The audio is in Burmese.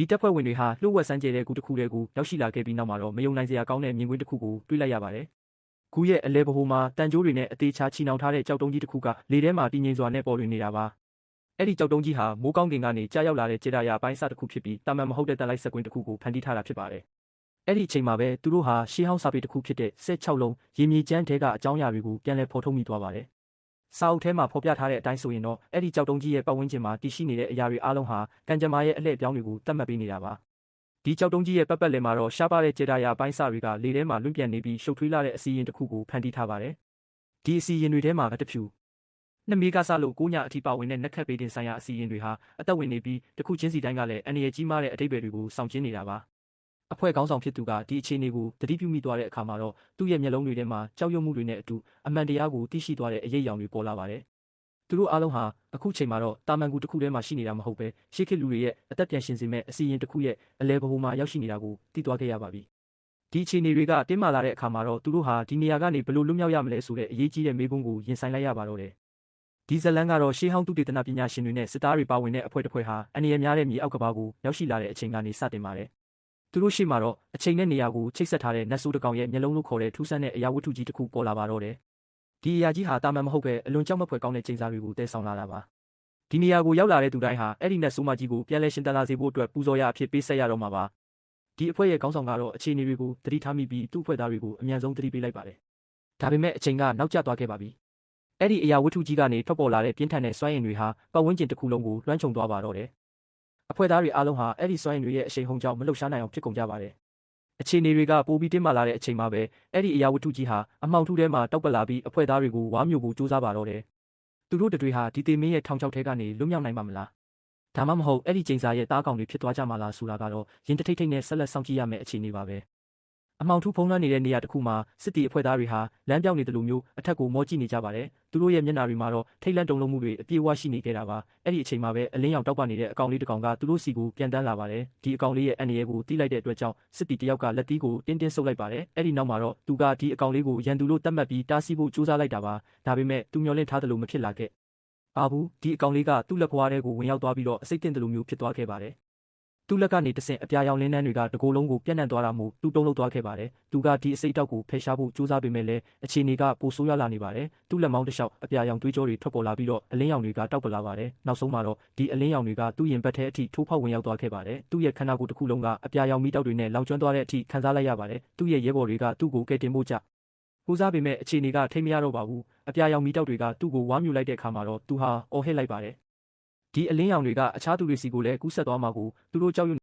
ဒီတပ်ဖွဲ့ဝင်တွေဟာလှုပ်ဝက်စမ်းကြဲတဲ့ဂူတစ်ခုတည်းကိုရောက်ရှိလာခဲ့ပြီးနောက်မှာတော့မယုံနိုင်စရာကောင်းတဲ့မြင်ကွင်းတစ်ခုကိုတွေ့လိုက်ရပါတယ်။ဂူရဲ့အလဲဗဟိုမှာတန်ကြိုးတွေနဲ့အသေးချာချီနှောင်ထားတဲ့ကြောက်တုံးကြီးတစ်ခုကလေထဲမှာတည်ငြိမ်စွာနဲ့ပေါ်လွင်နေတာပါ။အဲ့ဒီကြောက်တုံးကြီးဟာမိုးကောင်းကင်ကနေကြားရောက်လာတဲ့ကြေတာရာအပိုင်းအစတစ်ခုဖြစ်ပြီးတာမန်မဟုတ်တဲ့တက်လိုက်စက်ကွင်းတစ်ခုကိုဖန်တီးထားတာဖြစ်ပါတယ်။အဲ့ဒီအချိန်မှာပဲသူတို့ဟာရှေးဟောင်းစာပေတစ်ခုဖြစ်တဲ့16လုံးရေမြေကျန်းထဲကအကြောင်းအရာတွေကိုပြန်လည်ဖော်ထုတ်မိသွားပါတယ်။စာအုပ်ထဲမှာဖော်ပြထားတဲ့အတိုင်းဆိုရင်တော့အဲ့ဒီကြောက်တုံးကြီးရဲ့ပတ်ဝန်းကျင်မှာတည်ရှိနေတဲ့အရာတွေအားလုံးဟာကံကြမ္မာရဲ့အလှည့်အပြောင်းတွေကိုသတ်မှတ်ပေးနေတာပါ။ဒီကြောက်တုံးကြီးရဲ့ပတ်ပတ်လည်မှာတော့ရှားပါတဲ့ကြေတာရာအပိုင်းအစတွေကလေထဲမှာလွင့်ပြန်နေပြီးရှုပ်ထွေးလာတဲ့အစီရင်တစ်ခုကိုဖန်တီးထားပါတယ်။ဒီအစီရင်တွေထဲမှာတဖြူ2 မေဂါစလို့9ညအထိပါဝင်တဲ့နက်ခတ်ပေတင်ဆိုင်ရာအစီရင်တွေဟာအသက်ဝင်နေပြီးတစ်ခုချင်းစီတိုင်းကလည်းအန္တရာယ်ကြီးမားတဲ့အဓိပ္ပာယ်တွေကိုဆောင်ကျဉ်နေတာပါ။အဖွဲ့ခေါင်းဆောင်ဖြစ်သူကဒီအခြေအနေကိုသတိပြုမိသွားတဲ့အခါမှာတော့သူ့ရဲ့မျက်လုံးတွေထဲမှာကြောက်ရွံ့မှုတွေနဲ့အတူအမှန်တရားကိုသိရှိသွားတဲ့အရေးအယောင်တွေပေါ်လာပါတယ်။သူတို့အားလုံးဟာအခုချိန်မှာတော့တာမန်ကူတစ်ခုထဲမှာရှိနေတာမဟုတ်ပဲရှေးခေတ်လူတွေရဲ့အသက်ပြန်ရှင်စေမဲ့အစီရင်တစ်ခုရဲ့အလဲဗဟိုမှာရောက်ရှိနေတာကိုသိသွားခဲ့ရပါပြီ။ဒီအခြေအနေတွေကတင်းမာလာတဲ့အခါမှာတော့သူတို့ဟာဒီနေရာကနေဘယ်လိုလွတ်မြောက်ရမလဲဆိုတဲ့အရေးကြီးတဲ့မေးခွန်းကိုရင်ဆိုင်လိုက်ရပါတော့တယ်။ဒီဇလန်ကတော့ရှေးဟောင်းသုတေသနပညာရှင်တွေနဲ့စစ်သားတွေပါဝင်တဲ့အဖွဲ့တစ်ဖွဲ့ဟာအန္တရာယ်များတဲ့မြေအောက်ကဘာကိုရောက်ရှိလာတဲ့အချိန်ကနေစတင်ပါတယ်။သူတို့ရှေ့မှာတော့အချိန်နဲ့နေရာကိုချိတ်ဆက်ထားတဲ့နတ်ဆိုးတစ်ကောင်ရဲ့မျက်လုံးလို့ခေါ်တဲ့ထူးဆန်းတဲ့အရာဝတ္ထုကြီးတစ်ခုပေါ်လာပါတော့တယ်။ဒီအရာကြီးဟာတာမန်မဟုတ်ပဲအလွန်ကြောက်မက်ဖွယ်ကောင်းတဲ့ချိန်စာတွေကိုတည်ဆောင်လာတာပါ။ဒီနေရာကိုရောက်လာတဲ့သူတိုင်းဟာအဲ့ဒီနတ်ဆိုးမကြီးကိုပြန်လဲရှင်သန်လာစေဖို့အတွက်ပူဇော်ရအဖြစ်ပေးဆက်ရတော့မှာပါ။ဒီအဖွဲ့ရဲ့ခေါင်းဆောင်ကတော့အခြေအနေတွေကိုသတိထားမိပြီးသူ့အဖွဲ့သားတွေကိုအမြန်ဆုံးသတိပေးလိုက်ပါတယ်။ဒါပေမဲ့အချိန်ကနောက်ကျသွားခဲ့ပါပြီ။အဲ့ဒီအရာဝတ္ထုကြီးကနေထွက်ပေါ်လာတဲ့ပြင်းထန်တဲ့စွမ်းအင်တွေဟာပတ်ဝန်းကျင်တစ်ခုလုံးကိုလွှမ်းခြုံသွားပါတော့တယ်။အဖွဲ့သားတွေအားလုံးဟာအဲ့ဒီစွမ်းအင်တွေရဲ့အရှိန်ဟုန်ကြောင့်မလှုပ်ရှားနိုင်အောင်ဖြစ်ကုန်ကြပါတယ်။အခြေအနေတွေကပိုပြီးတင်းမာလာတဲ့အချိန်မှာပဲအဲ့ဒီအရာဝတ္ထုကြီးဟာအမှောင်ထုထဲမှာတောက်ပလာပြီးအဖွဲ့သားတွေကိုဝါမျိုးကိုစူးစမ်းပါတော့တယ်။သူတို့တွေဟာဒီတေမင်းရဲ့ထောင်ချောက်ထဲကနေလွတ်မြောက်နိုင်မှာမလား။ဒါမှမဟုတ်အဲ့ဒီချိန်စာရဲ့သားကောင်တွေဖြစ်သွားကြမှာလားဆိုတာကတော့ရင်တထိတ်ထိတ်နဲ့ဆက်လက်စောင့်ကြည့်ရမယ့်အခြေအနေပါပဲ။အမှောင်ထုဖုံးလွှမ်းနေတဲ့နေရာတစ်ခုမှာစစ်တီအဖွဲ့သားတွေဟာလမ်းပြောင်းနေတယ်လို့မျိုးအထက်ကိုမောကြည့်နေကြပါတယ်။သူတို့ရဲ့မျက်နှာတွေမှာတော့ထိတ်လန့်တုန်လှုပ်မှုတွေအပြည့်အဝရှိနေကြတာပါ။အဲ့ဒီအချိန်မှာပဲအလင်းရောင်တောက်ပနေတဲ့အကောင်လေးတစ်ကောင်ကသူတို့စီကိုပြန်တန်းလာပါတယ်။ဒီအကောင်လေးရဲ့အန္တရာယ်ကိုတီးလိုက်တဲ့အတွက်ကြောင့်စစ်တီတယောက်ကလက်သီးကိုတင်းတင်းဆုပ်လိုက်ပါတယ်။အဲ့ဒီနောက်မှာတော့သူကဒီအကောင်လေးကိုရန်သူလို့သတ်မှတ်ပြီးတားဆီးဖို့ကြိုးစားလိုက်တာပါ။ဒါပေမဲ့သူမျှော်လင့်ထားသလိုမဖြစ်လာခဲ့ပါဘူး။ဒီအကောင်လေးကသူ့လက်ဖွားထဲကိုဝင်ရောက်သွားပြီးတော့အစိတ်တင်တယ်လို့မျိုးဖြစ်သွားခဲ့ပါတယ်။သူ့လက်ကနေတဆင့်အပြာရောင်လင်းနှန်းတွေကတကိုယ်လုံးကိုပြန့်နှံ့သွားတာမို့သူ့တုံးလှုပ်သွားခဲ့ပါတယ်။သူကဒီအစိတ်တောက်ကိုဖယ်ရှားဖို့ကြိုးစားပေမဲ့လည်းအခြေအနေကပိုဆိုးရွားလာနေပါတယ်။သူ့လက်မောင်းတစ်လျှောက်အပြာရောင်သွေးကြောတွေထွက်ပေါ်လာပြီးတော့အလင်းရောင်တွေကတောက်ပလာပါတယ်။နောက်ဆုံးမှာတော့ဒီအလင်းရောင်တွေကသူ့ရင်ဘတ်ထဲအထိထိုးဖောက်ဝင်ရောက်သွားခဲ့ပါတယ်။သူ့ရဲ့ခန္ဓာကိုယ်တစ်ခုလုံးကအပြာရောင်မီးတောက်တွေနဲ့လောင်ကျွမ်းသွားတဲ့အထိခံစားလိုက်ရပါတယ်။သူ့ရဲ့ရဲဘော်တွေကသူ့ကိုကယ်တင်ဖို့ကြကိုးစားပေမဲ့အခြေအနေကထိမရတော့ပါဘူး။အပြာရောင်မီးတောက်တွေကသူ့ကိုဝါမြူလိုက်တဲ့အခါမှာတော့သူဟာအော်ဟစ်လိုက်ပါတယ်။ဒီအလင်းရောင်တွေကအခြားသူတွေစီကိုလည်းကူးဆက်သွားမှာကိုသူတို့ကြောက်ရွံ့